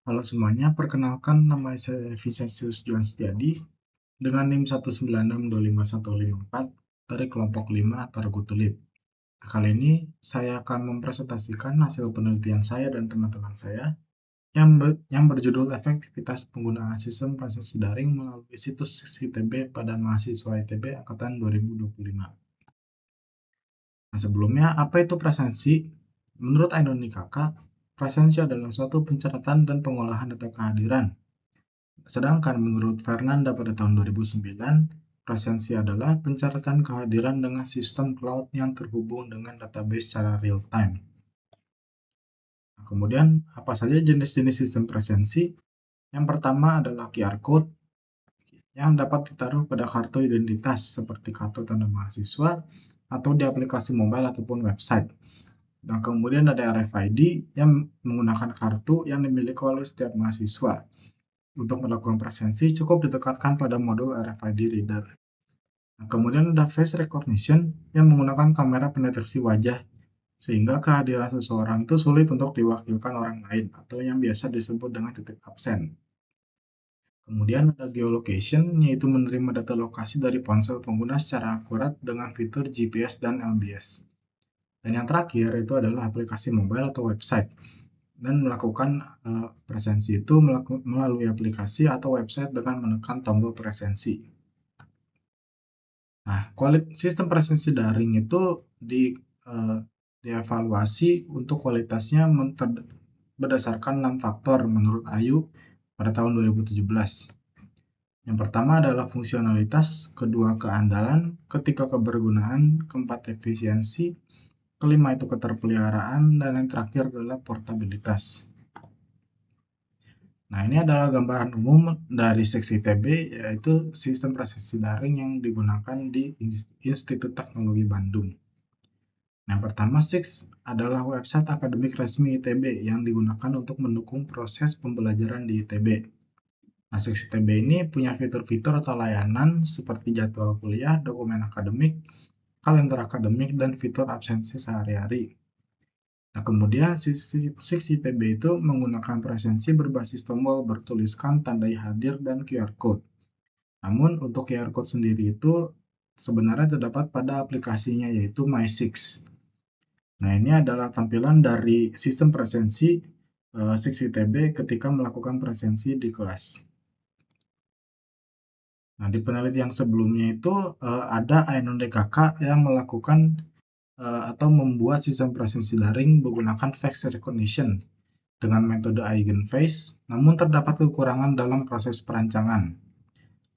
Halo semuanya, perkenalkan nama saya Vincentius Juan Setiadi dengan NIM 196255154 dari kelompok 5 Targu Tulip. Kali ini saya akan mempresentasikan hasil penelitian saya dan teman-teman saya yang berjudul efektivitas penggunaan sistem presentasi daring melalui situs ITB pada mahasiswa ITB angkatan 2025. Nah, sebelumnya, apa itu presensi? Menurut Ainun Kakak, presensi adalah suatu pencatatan dan pengolahan data kehadiran. Sedangkan menurut Fernanda pada tahun 2009, presensi adalah pencatatan kehadiran dengan sistem cloud yang terhubung dengan database secara real-time. Nah, kemudian, apa saja jenis-jenis sistem presensi? Yang pertama adalah QR Code yang dapat ditaruh pada kartu identitas seperti kartu tanda mahasiswa atau di aplikasi mobile ataupun website. Dan kemudian ada RFID yang menggunakan kartu yang dimiliki oleh setiap mahasiswa. Untuk melakukan presensi, cukup didekatkan pada modul RFID reader. Nah, kemudian ada face recognition yang menggunakan kamera pendeteksi wajah, sehingga kehadiran seseorang itu sulit untuk diwakilkan orang lain, atau yang biasa disebut dengan titik absen. Kemudian ada geolocation, yaitu menerima data lokasi dari ponsel pengguna secara akurat dengan fitur GPS dan LBS. Dan yang terakhir itu adalah aplikasi mobile atau website, dan melakukan presensi itu melalui aplikasi atau website dengan menekan tombol presensi. Nah, sistem presensi daring itu dievaluasi untuk kualitasnya berdasarkan 6 faktor menurut Ayu pada tahun 2017. Yang pertama adalah fungsionalitas, kedua keandalan, ketiga kebergunaan, keempat efisiensi, kelima itu keterpeliharaan, dan yang terakhir adalah portabilitas. Nah, ini adalah gambaran umum dari seksi ITB, yaitu sistem presensi daring yang digunakan di Institut Teknologi Bandung. Yang pertama, SIX adalah website akademik resmi ITB yang digunakan untuk mendukung proses pembelajaran di ITB. Nah, SIX ITB ini punya fitur-fitur atau layanan seperti jadwal kuliah, dokumen akademik, kalender akademik, dan fitur absensi sehari-hari. Nah, kemudian SIX ITB itu menggunakan presensi berbasis tombol bertuliskan tandai hadir dan QR Code. Namun, untuk QR Code sendiri itu sebenarnya terdapat pada aplikasinya yaitu MySix. Nah, ini adalah tampilan dari sistem presensi SIX ITB ketika melakukan presensi di kelas. Nah, di penelitian sebelumnya itu ada Ainun DKK yang melakukan atau membuat sistem presensi daring menggunakan face recognition dengan metode Eigenface, namun terdapat kekurangan dalam proses perancangan.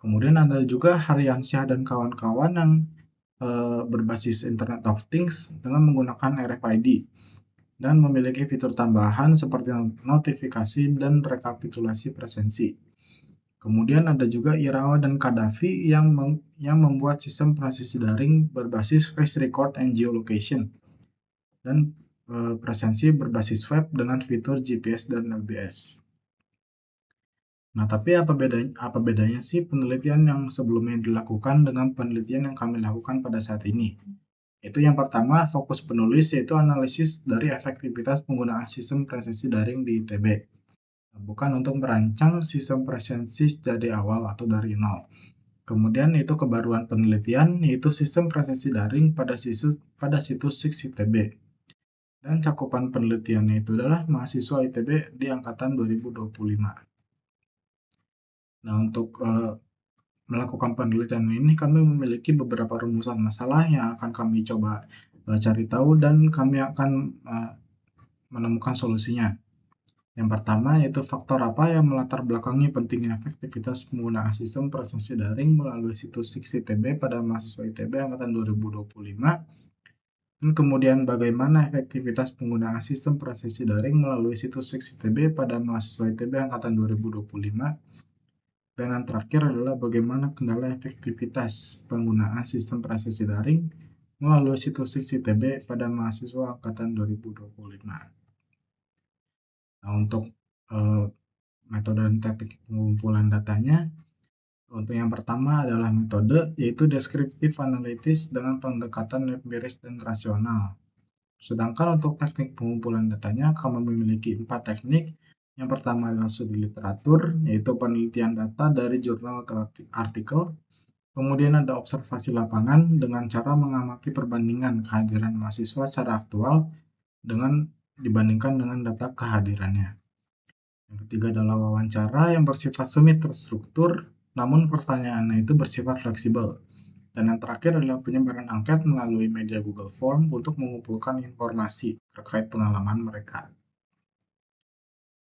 Kemudian ada juga Haryansyah dan kawan-kawan yang berbasis Internet of Things dengan menggunakan RFID dan memiliki fitur tambahan seperti notifikasi dan rekapitulasi presensi. Kemudian ada juga Irawa dan Kadafi yang membuat sistem presensi daring berbasis face record and geolocation dan presensi berbasis web dengan fitur GPS dan LBS. Nah, tapi apa bedanya sih penelitian yang sebelumnya dilakukan dengan penelitian yang kami lakukan pada saat ini? Itu yang pertama, fokus penulis yaitu analisis dari efektivitas penggunaan sistem presensi daring di ITB. Bukan untuk merancang sistem presensi dari awal atau dari nol. Kemudian itu kebaruan penelitian yaitu sistem presensi daring pada situs SIX ITB. Dan cakupan penelitiannya itu adalah mahasiswa ITB di angkatan 2025. Nah, untuk melakukan penelitian ini kami memiliki beberapa rumusan masalah yang akan kami coba cari tahu dan kami akan menemukan solusinya. Yang pertama yaitu faktor apa yang melatar belakangi pentingnya efektivitas penggunaan sistem presensi daring melalui situs SIX ITB pada mahasiswa ITB angkatan 2025. Dan kemudian bagaimana efektivitas penggunaan sistem presensi daring melalui situs SIX ITB pada mahasiswa ITB angkatan 2025. Dan yang terakhir adalah bagaimana kendala efektivitas penggunaan sistem presensi daring melalui situs SIX ITB pada mahasiswa angkatan 2025. Nah, untuk metode dan teknik pengumpulan datanya, untuk yang pertama adalah metode yaitu deskriptif analitis dengan pendekatan empiris dan rasional. Sedangkan untuk teknik pengumpulan datanya, kami memiliki 4 teknik, Yang pertama adalah studi literatur, yaitu penelitian data dari jurnal ke artikel. Kemudian ada observasi lapangan dengan cara mengamati perbandingan kehadiran mahasiswa secara aktual dibandingkan dengan data kehadirannya. Yang ketiga adalah wawancara yang bersifat semi terstruktur, namun pertanyaannya itu bersifat fleksibel. Dan yang terakhir adalah penyebaran angket melalui media Google Form untuk mengumpulkan informasi terkait pengalaman mereka.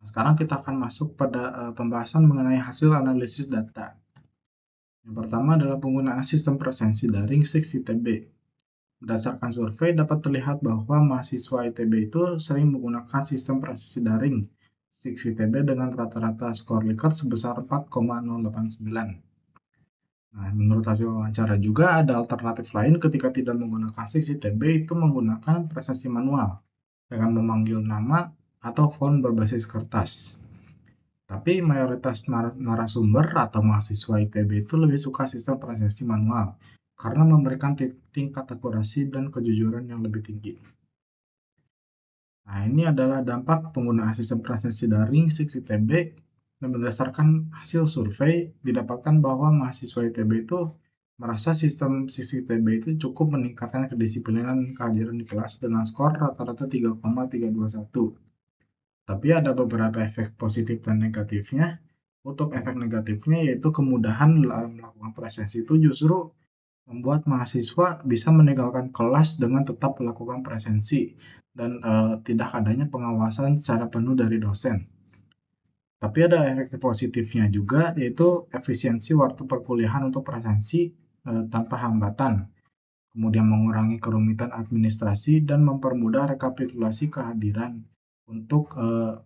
Nah, sekarang kita akan masuk pada pembahasan mengenai hasil analisis data. Yang pertama adalah penggunaan sistem presensi daring 6ITB. Berdasarkan survei dapat terlihat bahwa mahasiswa ITB itu sering menggunakan sistem presensi daring 6ITB dengan rata-rata skor Likert sebesar 4,089. Nah, menurut hasil wawancara juga ada alternatif lain ketika tidak menggunakan 6ITB itu menggunakan presensi manual dengan memanggil nama atau font berbasis kertas. Tapi mayoritas narasumber atau mahasiswa ITB itu lebih suka sistem presensi manual karena memberikan tingkat akurasi dan kejujuran yang lebih tinggi. Nah, ini adalah dampak penggunaan sistem presensi daring 6ITB dan berdasarkan hasil survei didapatkan bahwa mahasiswa ITB itu merasa sistem 6ITB itu cukup meningkatkan kedisiplinan kehadiran di kelas dengan skor rata-rata 3,321. Tapi ada beberapa efek positif dan negatifnya. Untuk efek negatifnya yaitu kemudahan dalam melakukan presensi itu justru membuat mahasiswa bisa meninggalkan kelas dengan tetap melakukan presensi dan tidak adanya pengawasan secara penuh dari dosen. Tapi ada efek positifnya juga yaitu efisiensi waktu perkuliahan untuk presensi tanpa hambatan. Kemudian mengurangi kerumitan administrasi dan mempermudah rekapitulasi kehadiran untuk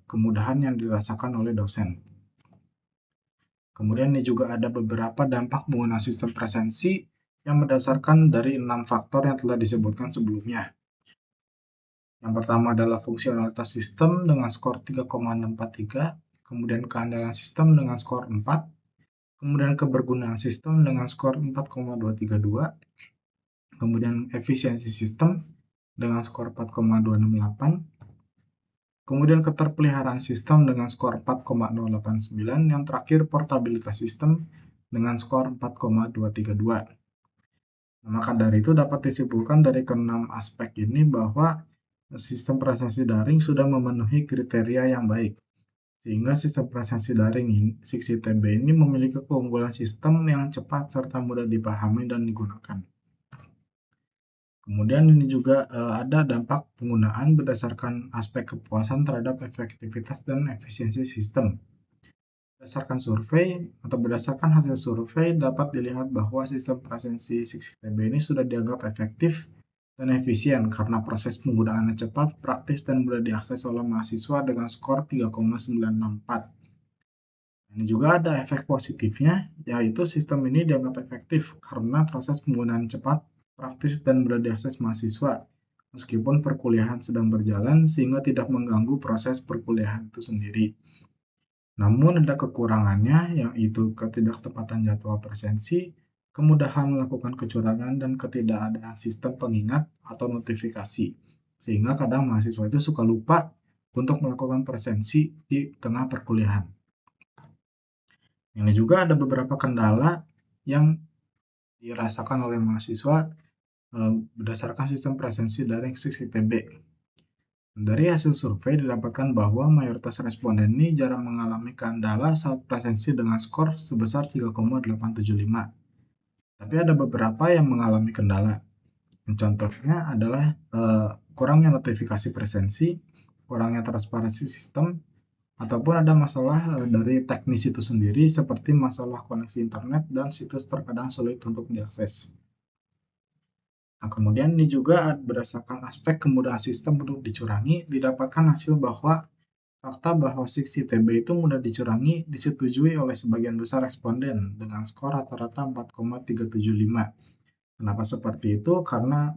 kemudahan yang dirasakan oleh dosen. Kemudian ini juga ada beberapa dampak penggunaan sistem presensi yang berdasarkan dari 6 faktor yang telah disebutkan sebelumnya. Yang pertama adalah fungsionalitas sistem dengan skor 3,643, kemudian keandalan sistem dengan skor 4, kemudian kebergunaan sistem dengan skor 4,232, kemudian efisiensi sistem dengan skor 4,268, kemudian keterpeliharaan sistem dengan skor 4,089, yang terakhir portabilitas sistem dengan skor 4,232. Nah, maka dari itu dapat disimpulkan dari keenam aspek ini bahwa sistem presensi daring sudah memenuhi kriteria yang baik. Sehingga sistem presensi daring 6ITB ini memiliki keunggulan sistem yang cepat serta mudah dipahami dan digunakan. Kemudian ini juga ada dampak penggunaan berdasarkan aspek kepuasan terhadap efektivitas dan efisiensi sistem. Berdasarkan survei atau berdasarkan hasil survei dapat dilihat bahwa sistem presensi 6ITB ini sudah dianggap efektif dan efisien karena proses penggunaannya cepat, praktis, dan mudah diakses oleh mahasiswa dengan skor 3,964. Ini juga ada efek positifnya, yaitu sistem ini dianggap efektif karena proses penggunaan cepat, praktis, dan mudah diakses mahasiswa, meskipun perkuliahan sedang berjalan sehingga tidak mengganggu proses perkuliahan itu sendiri. Namun ada kekurangannya, yaitu ketidaktepatan jadwal presensi, kemudahan melakukan kecurangan, dan ketidakadaan sistem pengingat atau notifikasi, sehingga kadang mahasiswa itu suka lupa untuk melakukan presensi di tengah perkuliahan. Ini juga ada beberapa kendala yang dirasakan oleh mahasiswa berdasarkan sistem presensi daring 6ITB. Dari hasil survei didapatkan bahwa mayoritas responden ini jarang mengalami kendala saat presensi dengan skor sebesar 3,875. Tapi ada beberapa yang mengalami kendala. Contohnya adalah kurangnya notifikasi presensi, kurangnya transparansi sistem, ataupun ada masalah dari teknis itu sendiri seperti masalah koneksi internet dan situs terkadang sulit untuk diakses. Nah, kemudian ini juga berdasarkan aspek kemudahan sistem untuk dicurangi, didapatkan hasil bahwa fakta bahwa 6ITB itu mudah dicurangi disetujui oleh sebagian besar responden dengan skor rata-rata 4,375. Kenapa seperti itu? Karena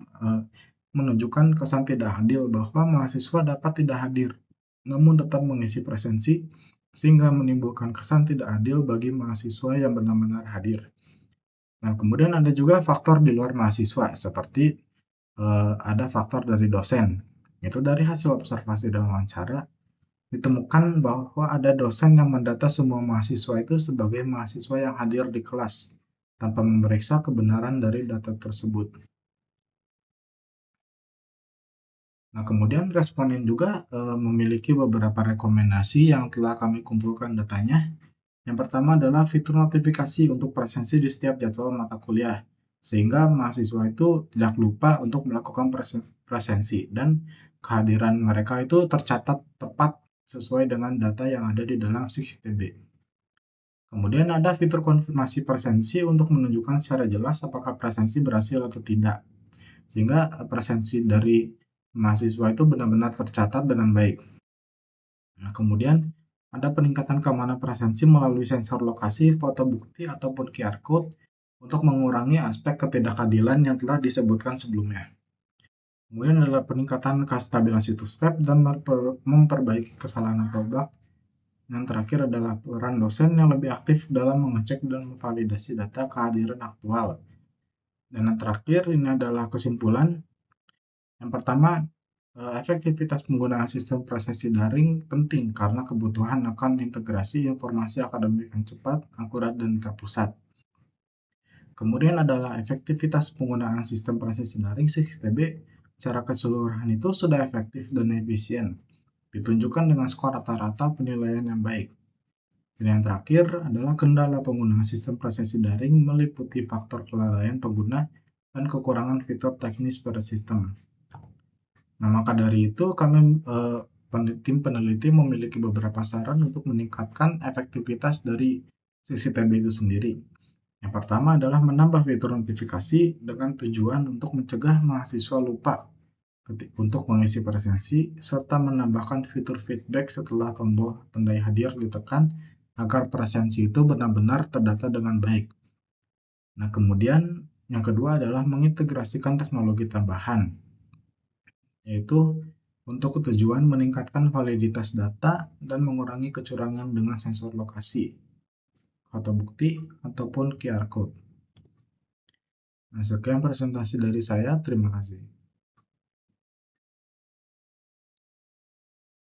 menunjukkan kesan tidak adil bahwa mahasiswa dapat tidak hadir, namun tetap mengisi presensi, sehingga menimbulkan kesan tidak adil bagi mahasiswa yang benar-benar hadir. Nah, kemudian ada juga faktor di luar mahasiswa, seperti ada faktor dari dosen. Itu dari hasil observasi dan wawancara, ditemukan bahwa ada dosen yang mendata semua mahasiswa itu sebagai mahasiswa yang hadir di kelas, tanpa memeriksa kebenaran dari data tersebut. Nah, kemudian responden juga memiliki beberapa rekomendasi yang telah kami kumpulkan datanya. Yang pertama adalah fitur notifikasi untuk presensi di setiap jadwal mata kuliah, sehingga mahasiswa itu tidak lupa untuk melakukan presensi dan kehadiran mereka itu tercatat tepat sesuai dengan data yang ada di dalam 6TB. Kemudian ada fitur konfirmasi presensi untuk menunjukkan secara jelas apakah presensi berhasil atau tidak, sehingga presensi dari mahasiswa itu benar-benar tercatat dengan baik. Nah, kemudian ada peningkatan keamanan presensi melalui sensor lokasi, foto bukti, ataupun QR code untuk mengurangi aspek ketidakadilan yang telah disebutkan sebelumnya. Kemudian adalah peningkatan kestabilan situs web dan memperbaiki kesalahan atau bug. Yang terakhir adalah peran dosen yang lebih aktif dalam mengecek dan memvalidasi data kehadiran aktual. Dan yang terakhir ini adalah kesimpulan. Yang pertama, efektivitas penggunaan sistem presensi daring penting karena kebutuhan akan integrasi informasi akademik yang cepat, akurat, dan terpusat. Kemudian adalah efektivitas penggunaan sistem presensi daring 6TB secara keseluruhan itu sudah efektif dan efisien, ditunjukkan dengan skor rata-rata penilaian yang baik. Dan yang terakhir adalah kendala penggunaan sistem presensi daring meliputi faktor kelalaian pengguna dan kekurangan fitur teknis pada sistem. Nah, maka dari itu kami tim peneliti memiliki beberapa saran untuk meningkatkan efektivitas dari CCTB itu sendiri. Yang pertama adalah menambah fitur notifikasi dengan tujuan untuk mencegah mahasiswa lupa untuk mengisi presensi, serta menambahkan fitur feedback setelah tombol tandai hadir ditekan agar presensi itu benar-benar terdata dengan baik. Nah, kemudian yang kedua adalah mengintegrasikan teknologi tambahan, yaitu untuk tujuan meningkatkan validitas data dan mengurangi kecurangan dengan sensor lokasi, foto bukti, ataupun QR code. Nah, sekian presentasi dari saya. Terima kasih.